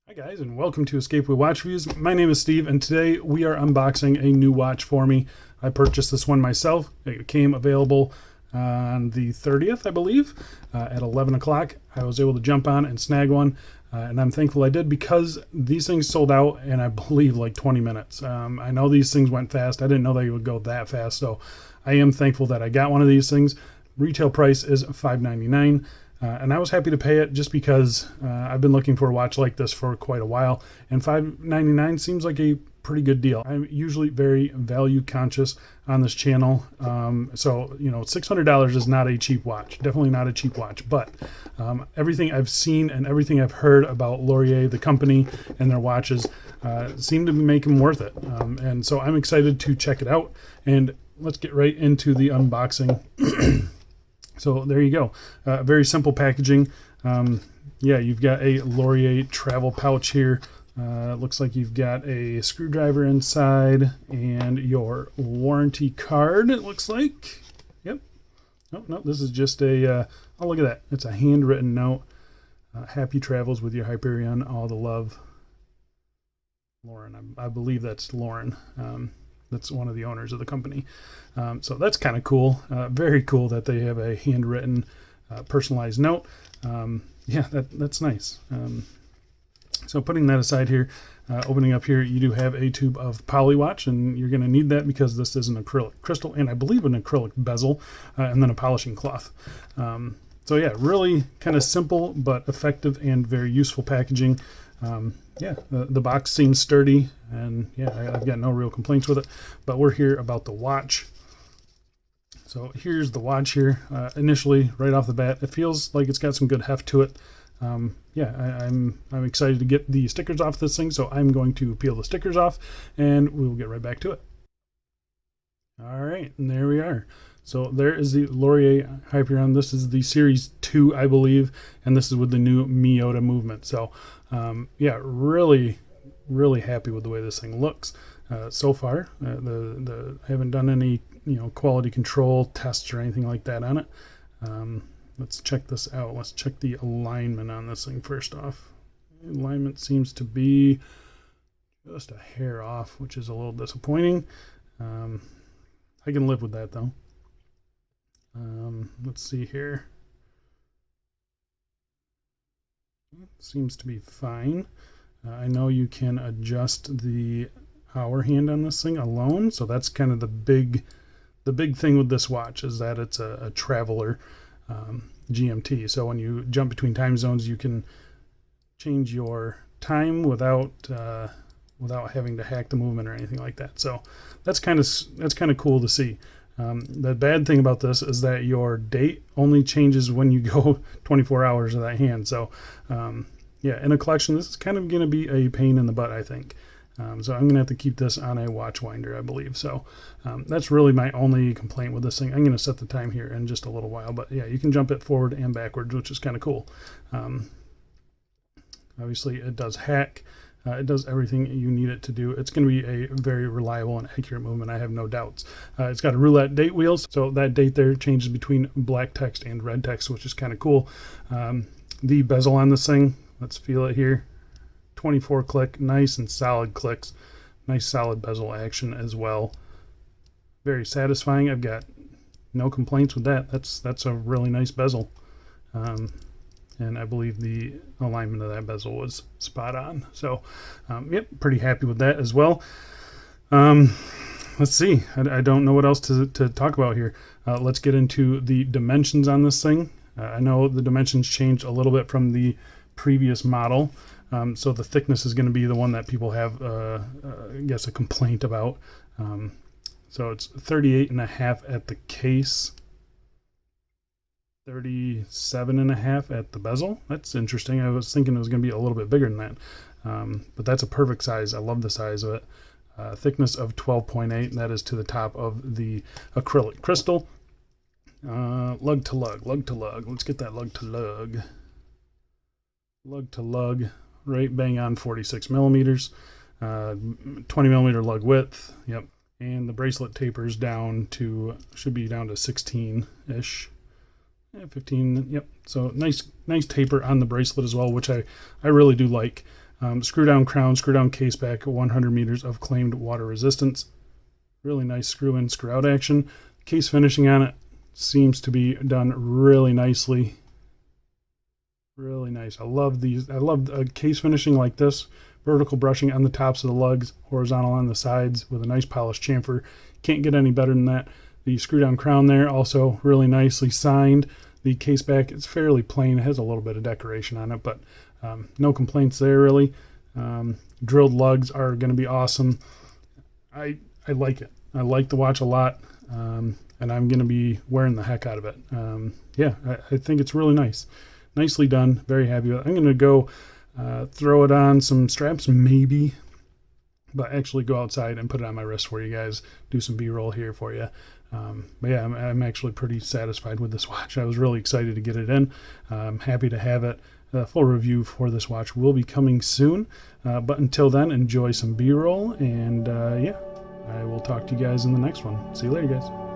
Hi guys, and welcome to Escape with Watch Reviews. My name is Steve, and today we are unboxing a new watch for me. I purchased this one myself. It came available on the 30th, I believe, at 11 o'clock. I was able to jump on and snag one, and I'm thankful I did because these things sold out in, I believe, like 20 minutes. I know these things went fast. I didn't know they would go that fast, so I am thankful that I got one of these things. Retail price is $5.99. And I was happy to pay it just because I've been looking for a watch like this for quite a while, and $5.99 seems like a pretty good deal. I'm usually very value conscious on this channel, so you know, $600 is not a cheap watch, definitely not a cheap watch, but everything I've seen and everything I've heard about Lorier, the company, and their watches seem to make them worth it, and so I'm excited to check it out, and let's get right into the unboxing. So there you go. Very simple packaging. Yeah, you've got a Lorier travel pouch here. Looks like you've got a screwdriver inside and your warranty card, it looks like. Yep. Oh, no, this is just a, oh, look at that. It's a handwritten note. Happy travels with your Hyperion. All the love. Lauren, I believe that's Lauren. That's one of the owners of the company. So that's kind of cool. Very cool that they have a handwritten, personalized note. Yeah, that's nice. So putting that aside here, opening up here, you do have a tube of polywatch, and you're going to need that because this is an acrylic crystal, and I believe an acrylic bezel, and then a polishing cloth. So yeah, really kind of simple but effective and very useful packaging. Yeah, the box seems sturdy, and yeah, I've got no real complaints with it, but we're here about the watch. So here's the watch here. Initially, right off the bat, it feels like it's got some good heft to it. Yeah, I'm excited to get the stickers off this thing, so I'm going to peel the stickers off, and we'll get right back to it. All right, and there we are. So there is the Lorier Hyperion. This is the Series II, I believe, and this is with the new Miyota movement. So yeah, really happy with the way this thing looks so far. I haven't done any quality control tests or anything like that on it. Let's check this out. Let's check the alignment on this thing first off. The alignment seems to be just a hair off, which is a little disappointing. I can live with that though. Let's see here. Seems to be fine. I know you can adjust the hour hand on this thing alone, so that's kind of the big thing with this watch, is that it's a traveler GMT. So when you jump between time zones, you can change your time without having to hack the movement or anything like that. So that's kind of cool to see. The bad thing about this is that your date only changes when you go 24 hours of that hand. So yeah, in a collection, this is kind of going to be a pain in the butt, I think. So I'm going to have to keep this on a watch winder, I believe. So that's really my only complaint with this thing. I'm going to set the time here in just a little while. But yeah, you can jump it forward and backwards, which is kind of cool. Obviously, it does hack. It does everything you need it to do. It's going to be a very reliable and accurate movement, I have no doubts. It's got a roulette date wheels, so that date there changes between black text and red text, which is kind of cool. The bezel on this thing, let's feel it here. 24 click, nice and solid clicks. Nice solid bezel action as well. Very satisfying. I've got no complaints with that. That's a really nice bezel. And I believe the alignment of that bezel was spot on. So, yep, pretty happy with that as well. Let's see. I don't know what else to talk about here. Let's get into the dimensions on this thing. I know the dimensions changed a little bit from the previous model. So the thickness is going to be the one that people have, I guess, a complaint about. So it's 38.5 at the case. 37.5 at the bezel. That's interesting. I was thinking it was going to be a little bit bigger than that, but that's a perfect size. I love the size of it. Thickness of 12.8. That is to the top of the acrylic crystal. Lug to lug. Let's get that lug to lug. Lug to lug. Right bang on 46 millimeters. 20 millimeter lug width. Yep. And the bracelet tapers down to, should be down to 16-ish. 15, yep. So nice taper on the bracelet as well, which I really do like. Screw down crown, screw down case back, 100 meters of claimed water resistance. Really nice screw in, screw out action. Case finishing on it seems to be done really nicely. Really nice. I love these. I love case finishing like this. Vertical brushing on the tops of the lugs, horizontal on the sides with a nice polished chamfer. Can't get any better than that. The screw down crown there also really nicely signed. The case back is fairly plain. It has a little bit of decoration on it, but no complaints there really. Drilled lugs are going to be awesome. I like it. I like the watch a lot, and I'm going to be wearing the heck out of it. Yeah, I think it's really nice. Nicely done. Very happy with it. I'm going to go throw it on some straps maybe, but actually go outside and put it on my wrist for you guys. Do some B-roll here for you. But yeah, I'm actually pretty satisfied with this watch. I was really excited to get it in. I'm happy to have it. Full review for this watch will be coming soon. But until then, enjoy some B-roll, and yeah, I will talk to you guys in the next one. See you later, guys.